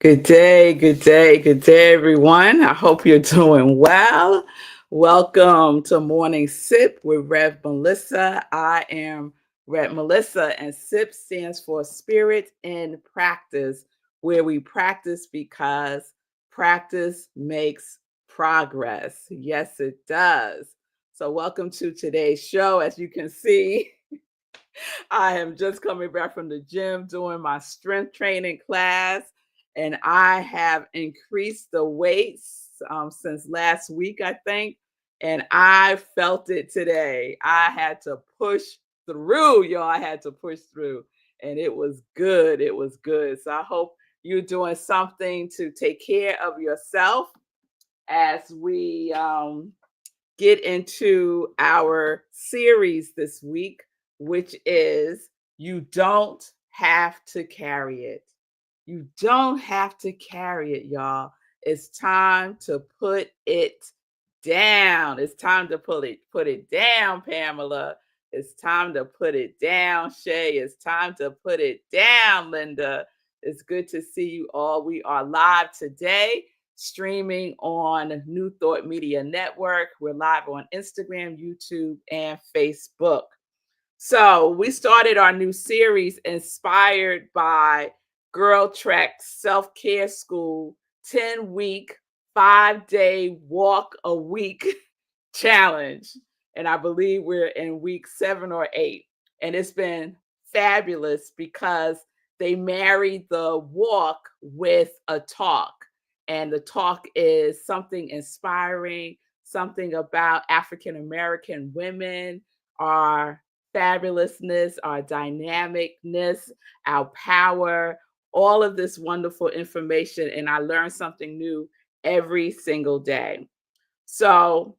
Good day, good day, good day, everyone. I hope you're doing well. Welcome to Morning Sip with Rev Melissa. I am Rev Melissa, and SIP stands for Spirit in Practice, where we practice because practice makes progress. Yes, it does. So, welcome to today's show. As you can see, I am just coming back from the gym doing my strength training class, and I have increased the weights since last week, I think, and I felt it today. I had to push through, y'all. I had to push through, and it was good. It was good. So I hope you're doing something to take care of yourself as we get into our series this week, which is You Don't Have to Carry It. You don't have to carry it, y'all. It's time to put it down. It's time to put it down, Pamela. It's time to put it down, Shay. It's time to put it down, Linda. It's good to see you all. We are live today, streaming on New Thought Media Network. We're live on Instagram, YouTube, and Facebook. So we started our new series inspired by Girl Trek Self-Care School 10-week, 5-day walk a week challenge. And I believe we're in week 7 or 8. And it's been fabulous because they married the walk with a talk. And the talk is something inspiring, something about African American women, our fabulousness, our dynamicness, our power, all of this wonderful information. And I learn something new every single day. So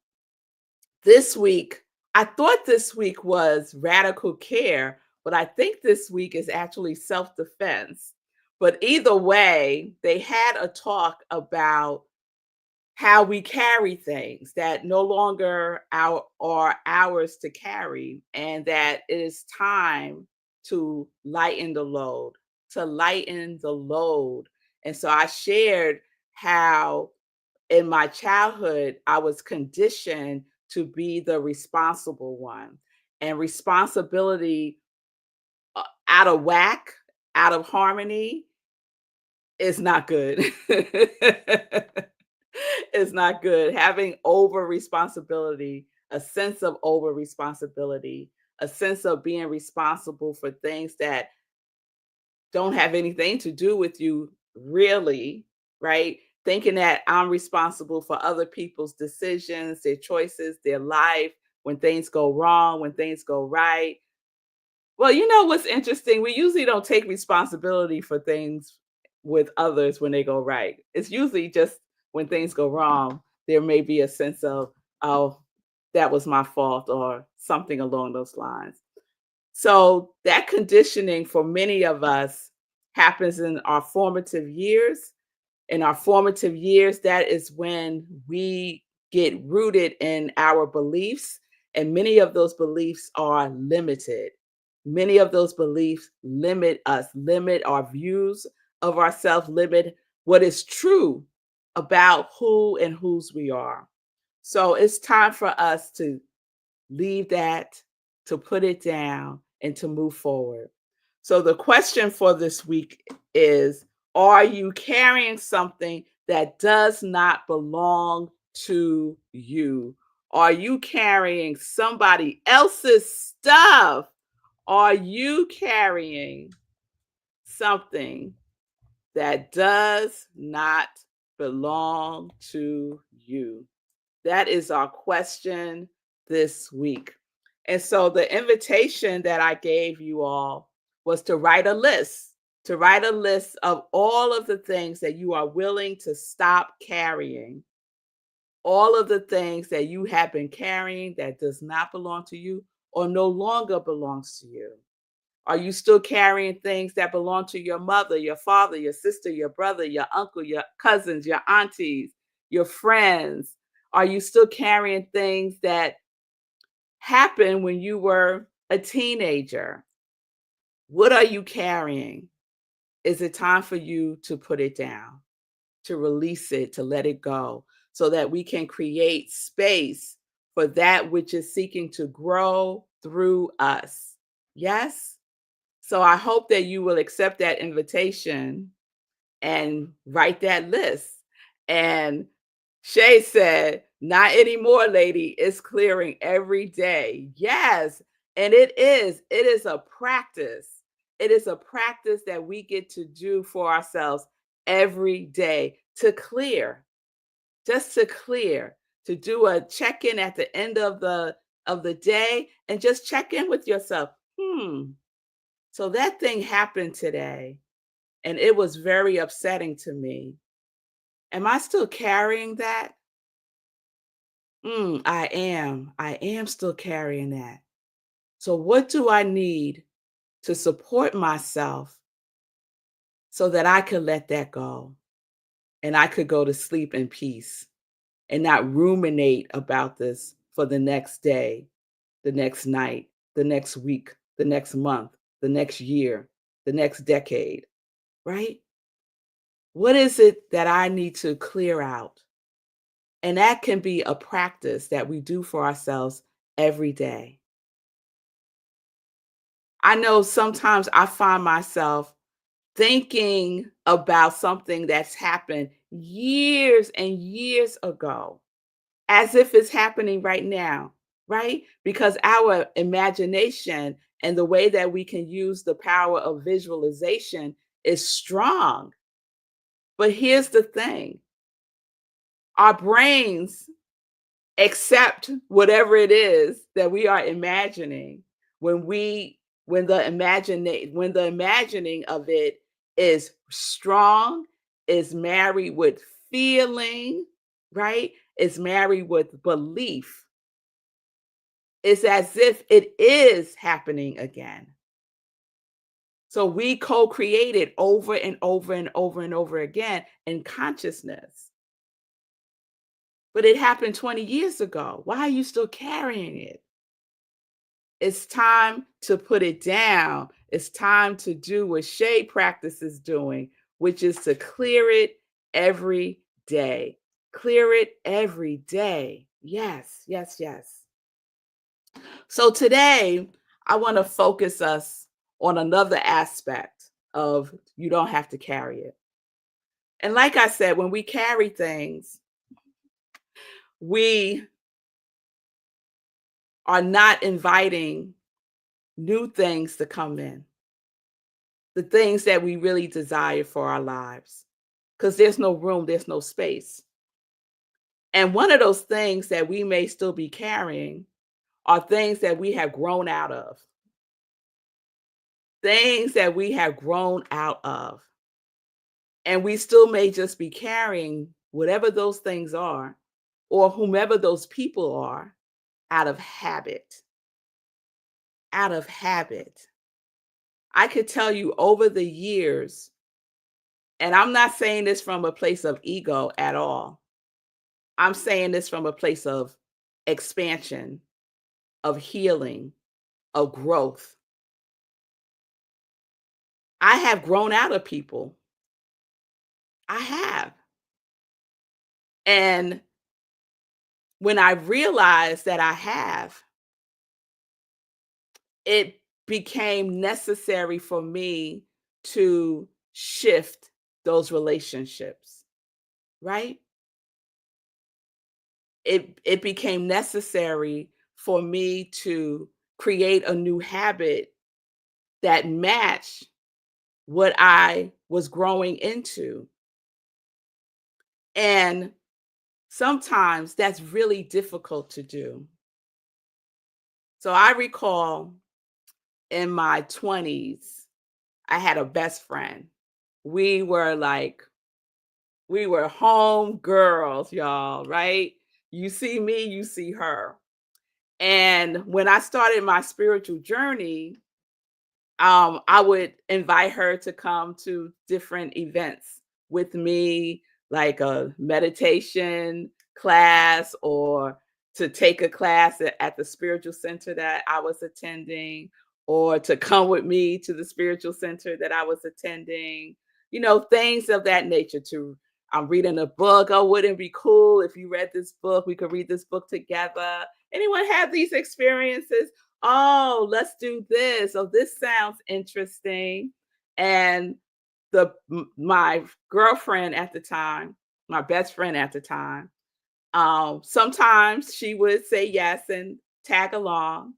this week, I thought this week was radical care, but I think this week is actually self defense. But either way, they had a talk about how we carry things that no longer are ours to carry, and that it is time to lighten the load, to lighten the load. And so I shared how in my childhood, I was conditioned to be the responsible one. And responsibility out of whack, out of harmony is not good. It's not good. Having over responsibility, a sense of over responsibility, a sense of being responsible for things that don't have anything to do with you, really, right? Thinking that I'm responsible for other people's decisions, their choices, their life, when things go wrong, when things go right. Well, you know what's interesting? We usually don't take responsibility for things with others when they go right. It's usually just when things go wrong, there may be a sense of, oh, that was my fault or something along those lines. So that conditioning for many of us happens in our formative years. In our formative years, that is when we get rooted in our beliefs, and many of those beliefs are limited. Many of those beliefs limit us, limit our views of ourselves, limit what is true about who and whose we are. So it's time for us to leave that, to put it down, and to move forward. So the question for this week is, are you carrying something that does not belong to you? Are you carrying somebody else's stuff? Are you carrying something that does not belong to you? That is our question this week. And so the invitation that I gave you all was to write a list of all of the things that you are willing to stop carrying, all of the things that you have been carrying that does not belong to you or no longer belongs to you. Are you still carrying things that belong to your mother, your father, your sister, your brother, your uncle, your cousins, your aunties, your friends? Are you still carrying things that happened when you were a teenager? What are you carrying? is it time for you to put it down, to release it, to let it go, so that we can create space for that which is seeking to grow through us? Yes? So I hope that you will accept that invitation and write that list. And Shay said, not anymore, lady. It's clearing every day. Yes. And it is. It is a practice. It is a practice that we get to do for ourselves every day to clear, just to clear, to do a check-in at the end of the day and just check in with yourself. So that thing happened today and it was very upsetting to me. Am I still carrying that? I am. I am still carrying that. So, what do I need to support myself so that I could let that go and I could go to sleep in peace and not ruminate about this for the next day, the next night, the next week, the next month, the next year, the next decade, right? What is it that I need to clear out? And that can be a practice that we do for ourselves every day. I know sometimes I find myself thinking about something that's happened years and years ago, as if it's happening right now, right? Because our imagination and the way that we can use the power of visualization is strong. But here's the thing, our brains accept whatever it is that we are imagining when the imagining of it is strong, is married with feeling, right? Is married with belief. It's as if it is happening again. So we co-create it over and over and over and over again in consciousness. But it happened 20 years ago. Why are you still carrying it? It's time to put it down. It's time to do what Shay practice is doing, which is to clear it every day. Clear it every day. Yes, yes, yes. So today, I want to focus us on another aspect of you don't have to carry it. And like I said, when we carry things, we are not inviting new things to come in, the things that we really desire for our lives, because there's no room, there's no space. And one of those things that we may still be carrying are things that we have grown out of, things that we have grown out of. And we still may just be carrying whatever those things are or whomever those people are out of habit. Out of habit. I could tell you over the years, and I'm not saying this from a place of ego at all. I'm saying this from a place of expansion, of healing, of growth. I have grown out of people. I have. And when I realized that I have, it became necessary for me to shift those relationships, right? It became necessary for me to create a new habit that matched what I was growing into. And sometimes that's really difficult to do. So I recall in my 20s, I had a best friend. We were like, we were home girls, y'all, right? You see me, you see her. And when I started my spiritual journey, I would invite her to come to different events with me, like a meditation class or to take a class at the spiritual center that I was attending, or to come with me to the spiritual center that I was attending, things of that nature. To I'm reading a book. Oh, wouldn't it be cool if you read this book? We could read this book together. Anyone have these experiences? Oh, let's do this. Oh, this sounds interesting. And my girlfriend at the time, my best friend at the time, sometimes she would say yes and tag along.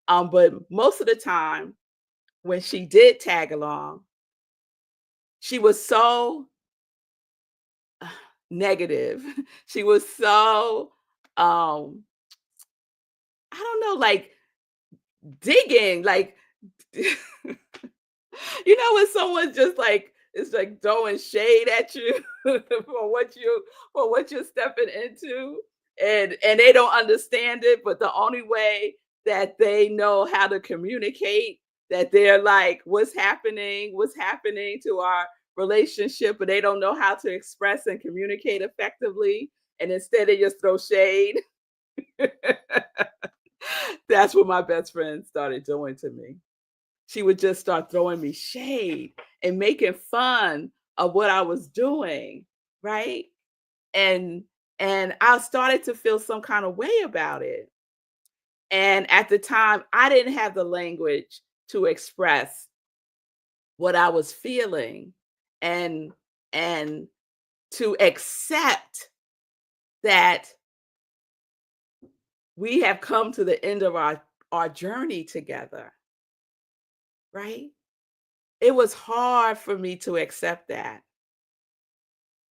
But most of the time, when she did tag along, she was so negative. She was so, um, I don't know, like digging, like, when someone just like is like throwing shade at you for what you're stepping into, and they don't understand it, but the only way that they know how to communicate, that they're like, what's happening to our relationship, but they don't know how to express and communicate effectively, and instead they just throw shade. That's what my best friend started doing to me. She would just start throwing me shade and making fun of what I was doing, right? And and I started to feel some kind of way about it. And at the time, I didn't have the language to express what I was feeling, and and to accept that we have come to the end of our journey together, right? It was hard for me to accept that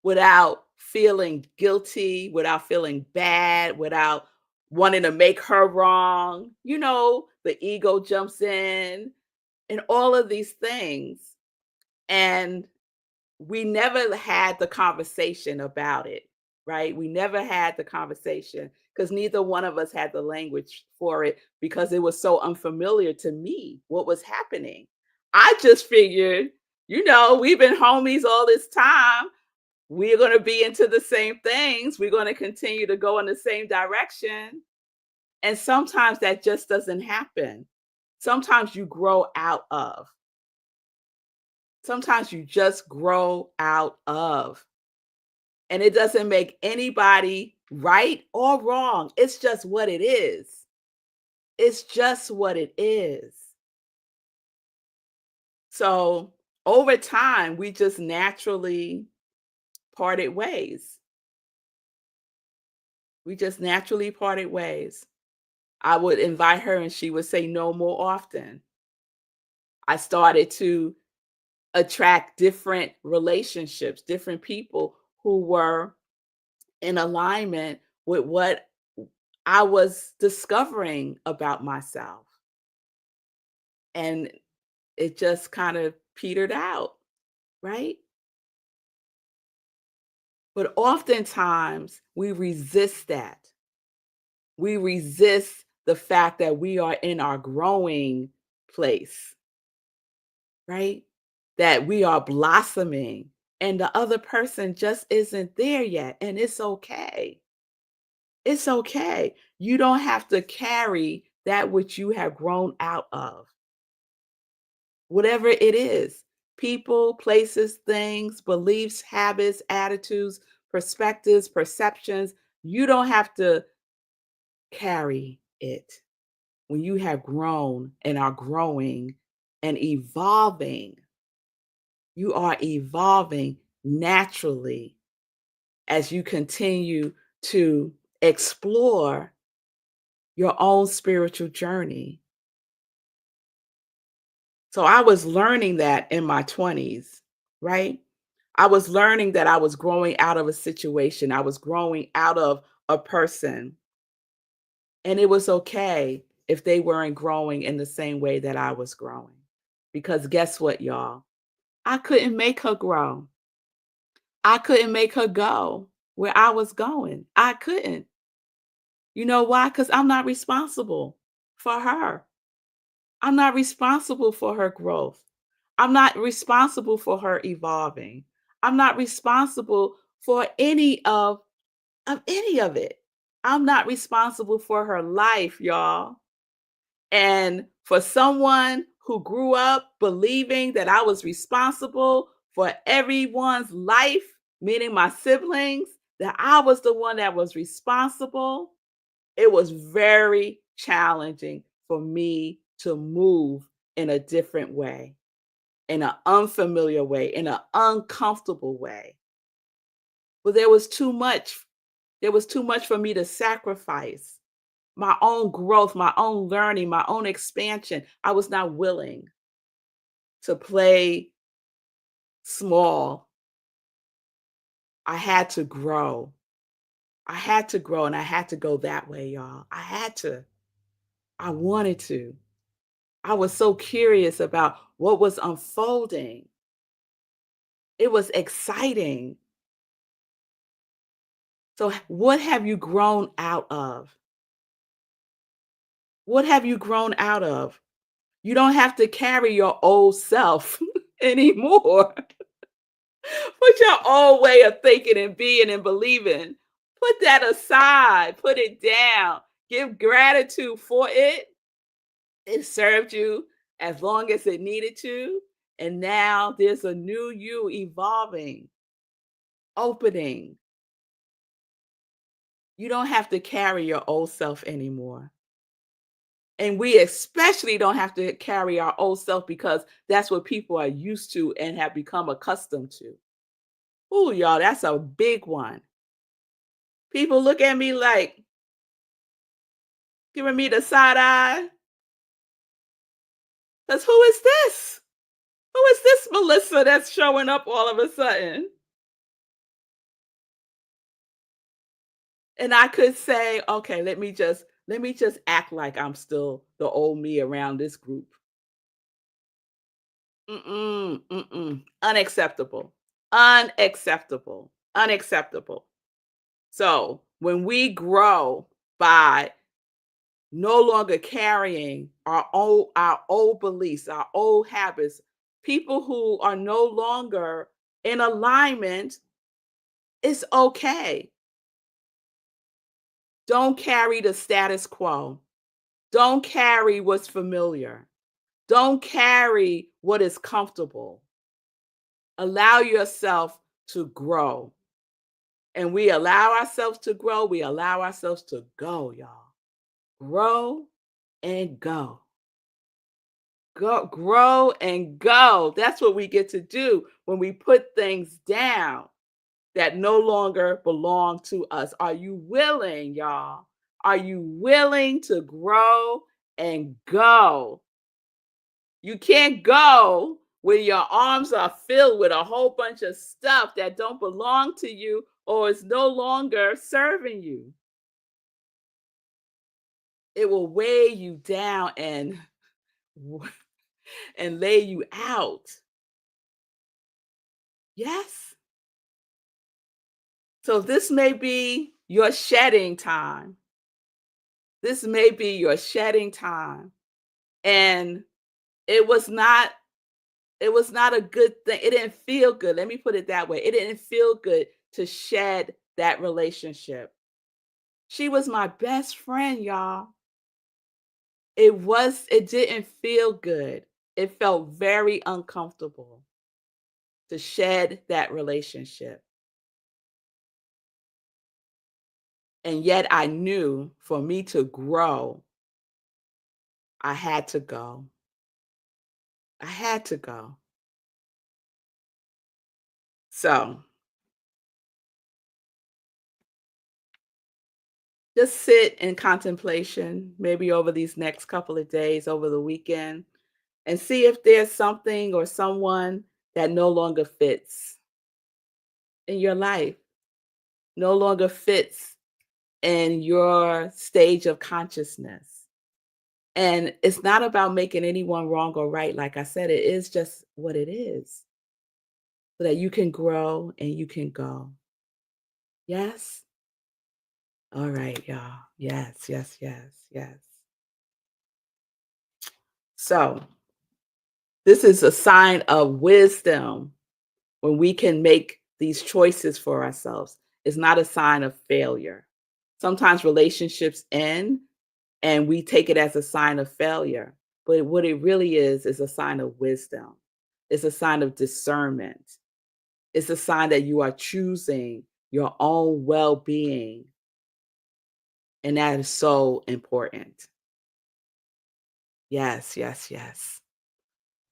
without feeling guilty, without feeling bad, without wanting to make her wrong. The ego jumps in and all of these things. And we never had the conversation about it, right? We never had the conversation because neither one of us had the language for it, because it was so unfamiliar to me what was happening. I just figured, we've been homies all this time. We're going to be into the same things. We're going to continue to go in the same direction. And sometimes that just doesn't happen. Sometimes you grow out of. Sometimes you just grow out of. And it doesn't make anybody right or wrong. It's just what it is. It's just what it is. So over time, we just naturally parted ways. We just naturally parted ways. I would invite her and she would say no more often. I started to attract different relationships, different people who were in alignment with what I was discovering about myself. And it just kind of petered out, right? But oftentimes we resist that. We resist the fact that we are in our growing place, right? That we are blossoming and the other person just isn't there yet. And it's okay. It's okay. You don't have to carry that which you have grown out of, whatever it is: people, places, things, beliefs, habits, attitudes, perspectives, perceptions. You don't have to carry it when you have grown and are growing and evolving. You are evolving naturally as you continue to explore your own spiritual journey. So I was learning that in my 20s, right? I was learning that I was growing out of a situation. I was growing out of a person. And it was okay if they weren't growing in the same way that I was growing. Because guess what, y'all? I couldn't make her grow. I couldn't make her go where I was going. I couldn't. You know why? Because I'm not responsible for her. I'm not responsible for her growth. I'm not responsible for her evolving. I'm not responsible for any of it. I'm not responsible for her life, y'all. And for someone who grew up believing that I was responsible for everyone's life, meaning my siblings, that I was the one that was responsible, it was very challenging for me to move in a different way, in an unfamiliar way, in an uncomfortable way. But there was too much. There was too much for me to sacrifice. My own growth, my own learning, my own expansion. I was not willing to play small. I had to grow. I had to grow and I had to go that way, y'all. I had to. I wanted to. I was so curious about what was unfolding. It was exciting. So, what have you grown out of? What have you grown out of? You don't have to carry your old self anymore. Put your old way of thinking and being and believing. Put that aside. Put it down. Give gratitude for it. It served you as long as it needed to. And now there's a new you evolving, opening. You don't have to carry your old self anymore. And we especially don't have to carry our old self because that's what people are used to and have become accustomed to. Ooh, y'all, that's a big one. People look at me like giving me the side eye. Because who is this? Who is this Melissa that's showing up all of a sudden? And I could say, okay, let me just act like I'm still the old me around this group. Mm-mm, mm-mm. Unacceptable. Unacceptable. Unacceptable. So when we grow by no longer carrying our old beliefs, our old habits, people who are no longer in alignment, it's okay. Don't carry the status quo. Don't carry what's familiar. Don't carry what is comfortable. Allow yourself to grow. And we allow ourselves to grow, we allow ourselves to go, y'all. Grow and go. Go, grow and go. That's what we get to do when we put things down that no longer belong to us. Are you willing, y'all? Are you willing to grow and go? You can't go when your arms are filled with a whole bunch of stuff that don't belong to you or is no longer serving you. It will weigh you down and and lay you out. Yes. So this may be your shedding time. This may be your shedding time. And it was not it was not a good thing. It didn't feel good. Let me put it that way. It didn't feel good to shed that relationship. She was my best friend, y'all. It didn't feel good. It felt very uncomfortable to shed that relationship. And yet I knew for me to grow, I had to go. I had to go. So just sit in contemplation, maybe over these next couple of days, over the weekend, and see if there's something or someone that no longer fits in your life, no longer fits in your stage of consciousness. And it's not about making anyone wrong or right. Like I said, it is just what it is so that you can grow and you can go. Yes? All right, y'all. Yes, yes, yes, yes. So, this is a sign of wisdom when we can make these choices for ourselves. It's not a sign of failure. Sometimes relationships end and we take it as a sign of failure. But what it really is a sign of wisdom. It's a sign of discernment. It's a sign that you are choosing your own well being. And that is so important. Yes, yes, yes.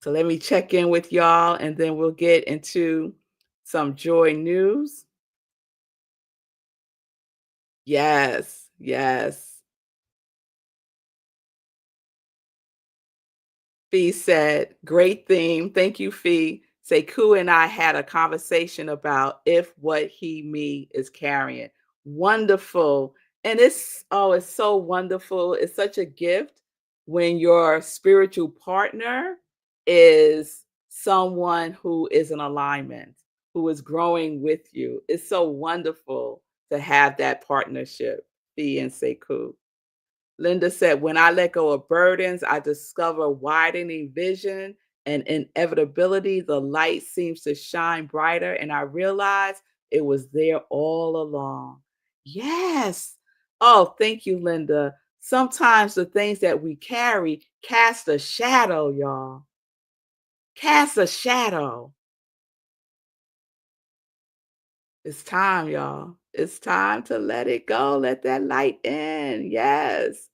So let me check in with y'all and then we'll get into some joy news. Yes, yes. Fee said, great theme. Thank you, Fee. Sekou and I had a conversation about if what he, me is carrying. Wonderful. And it's so wonderful. It's such a gift when your spiritual partner is someone who is in alignment, who is growing with you. It's so wonderful to have that partnership, Fee and Sekou. Linda said, when I let go of burdens, I discover widening vision and inevitability. The light seems to shine brighter, and I realize it was there all along. Yes. Oh, thank you, Linda. Sometimes the things that we carry cast a shadow, y'all. Cast a shadow. It's time, y'all. It's time to let it go. Let that light in. Yes.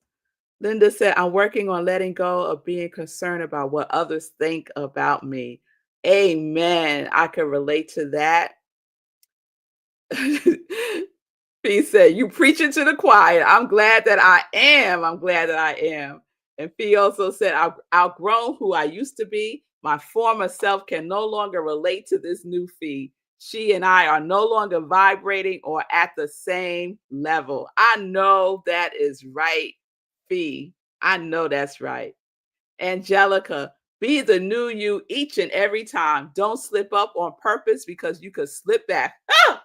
Linda said, I'm working on letting go of being concerned about what others think about me. Amen. I can relate to that. He said, you preaching to the choir. I'm glad that I am. I'm glad that I am. And Fee also said, I've outgrown who I used to be. My former self can no longer relate to this new Fee. She and I are no longer vibrating or at the same level. I know that is right, Fee. I know that's right. Angelica, be the new you each and every time. Don't slip up on purpose because you could slip back. Ah!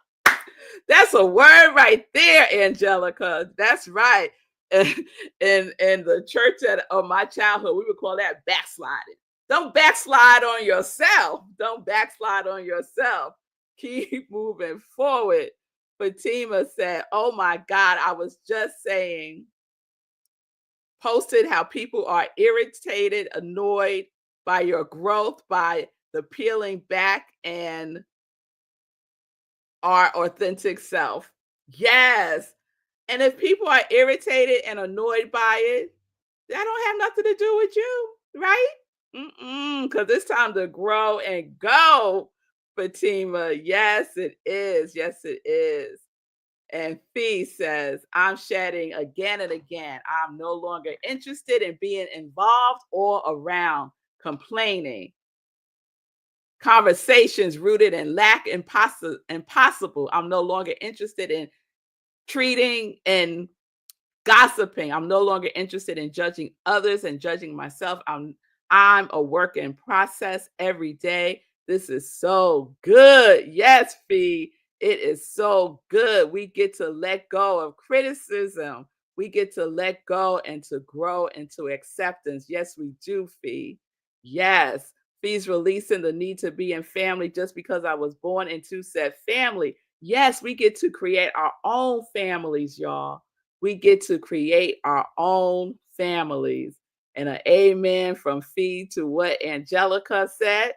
That's a word right there, Angelica. That's right. In the church of my childhood, we would call that backsliding. Don't backslide on yourself. Don't backslide on yourself. Keep moving forward. Fatima said, oh my God, I was just saying, posted how people are irritated, annoyed by your growth, by the peeling back and our authentic self. Yes. And if people are irritated and annoyed by it, that don't have nothing to do with you, right? Because it's time to grow and go, Fatima. Yes, it is. Yes, it is. And Fee says, I'm shedding again and again. I'm no longer interested in being involved or around complaining. Conversations rooted in lack impossible. I'm no longer interested in treating and gossiping. I'm no longer interested in judging others and judging myself. I'm a work in process every day. This is so good. Yes, Fee. It is so good. We get to let go of criticism. We get to let go and to grow into acceptance. Yes, we do, Fee. Yes. Fee's releasing the need to be in family just because I was born into said family. Yes, we get to create our own families, y'all. We get to create our own families. And an amen from Fee to what Angelica said.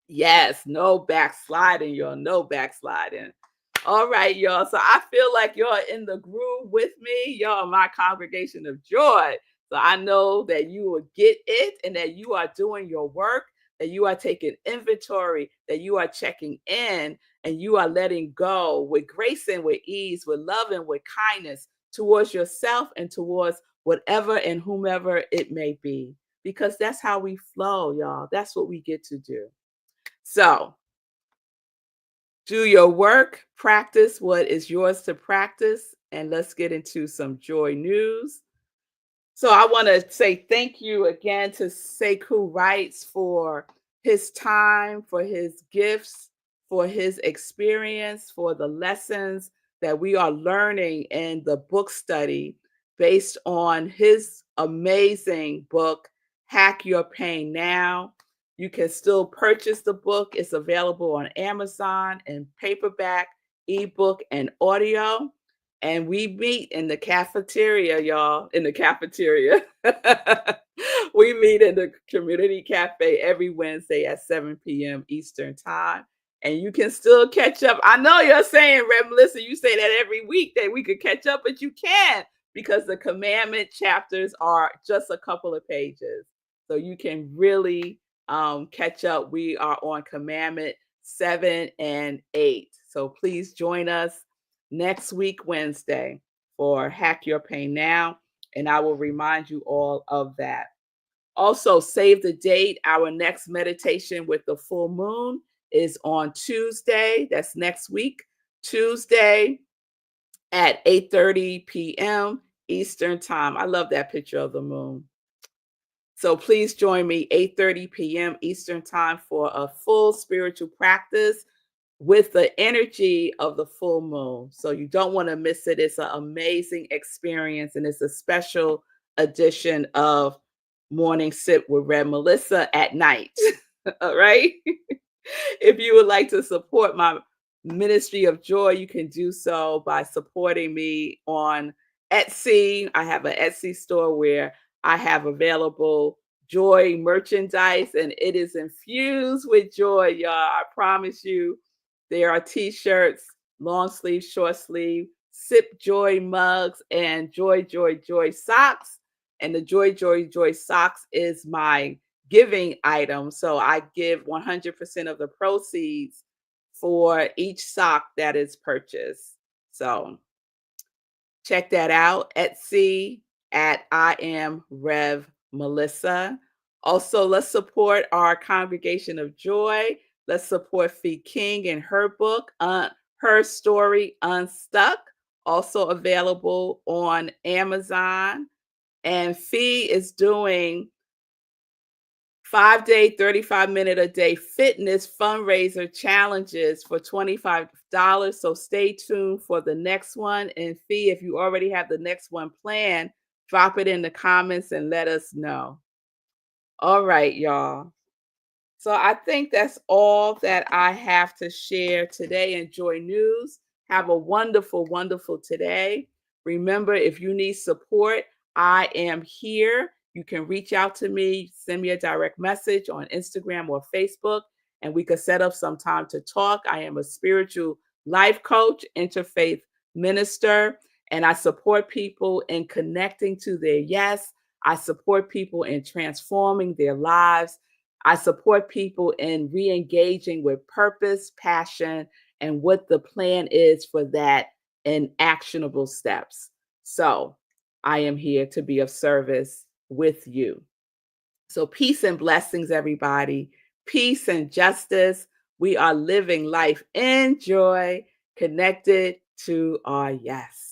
Yes, no backsliding, y'all. No backsliding. All right, y'all. So I feel like y'all in the groove with me. Y'all are my congregation of joy. So I know that you will get it and that you are doing your work, that you are taking inventory, that you are checking in, and you are letting go with grace and with ease, with love and with kindness towards yourself and towards whatever and whomever it may be. Because that's how we flow, y'all. That's what we get to do. So do your work, practice what is yours to practice, and let's get into some joy news. So I want to say thank you again to Sekou Wrights for his time, for his gifts, for his experience, for the lessons that we are learning in the book study based on his amazing book, Hack Your Pain Now. You can still purchase the book. It's available on Amazon in paperback, ebook, and audio. And we meet in the cafeteria, y'all, in the cafeteria. We meet in the community cafe every Wednesday at 7 p.m. Eastern Time. And you can still catch up. I know you're saying, Rev Melissa, you say that every week that we could catch up, but you can't because the commandment chapters are just a couple of pages. So you can really catch up. We are on commandment 7 and 8. So please join us next week, Wednesday, for Hack Your Pain Now. And I will remind you all of that. Also, save the date. Our next meditation with the full moon is on Tuesday. That's next week, Tuesday at 8:30 p.m. Eastern Time. I love that picture of the moon. So please join me 8:30 p.m. Eastern Time for a full spiritual practice with the energy of the full moon. So you don't want to miss it. It's an amazing experience and it's a special edition of Morning Sip with Rev Melissa at night. All right. If you would like to support my ministry of joy, you can do so by supporting me on Etsy. I have an Etsy store where I have available joy merchandise and it is infused with joy, y'all. I promise you. There are t-shirts, long sleeve, short sleeve, Sip Joy mugs, and Joy, Joy, Joy socks. And the Joy, Joy, Joy socks is my giving item. So I give 100% of the proceeds for each sock that is purchased. So check that out. Etsy at I am Rev Melissa. Also, let's support our Congregation of Joy. Let's support Fee King and her book, Her Story Unstuck, also available on Amazon. And Fee is doing 5-day, 35-minute a day fitness fundraiser challenges for $25. So stay tuned for the next one. And Fee, if you already have the next one planned, drop it in the comments and let us know. All right, y'all. So I think that's all that I have to share today. Enjoy news. Have a wonderful, wonderful today. Remember, if you need support, I am here. You can reach out to me, send me a direct message on Instagram or Facebook, and we could set up some time to talk. I am a spiritual life coach, interfaith minister, and I support people in connecting to their yes. I support people in transforming their lives. I support people in re-engaging with purpose, passion, and what the plan is for that and actionable steps. So I am here to be of service with you. So peace and blessings, everybody. Peace and justice. We are living life in joy, connected to our yes.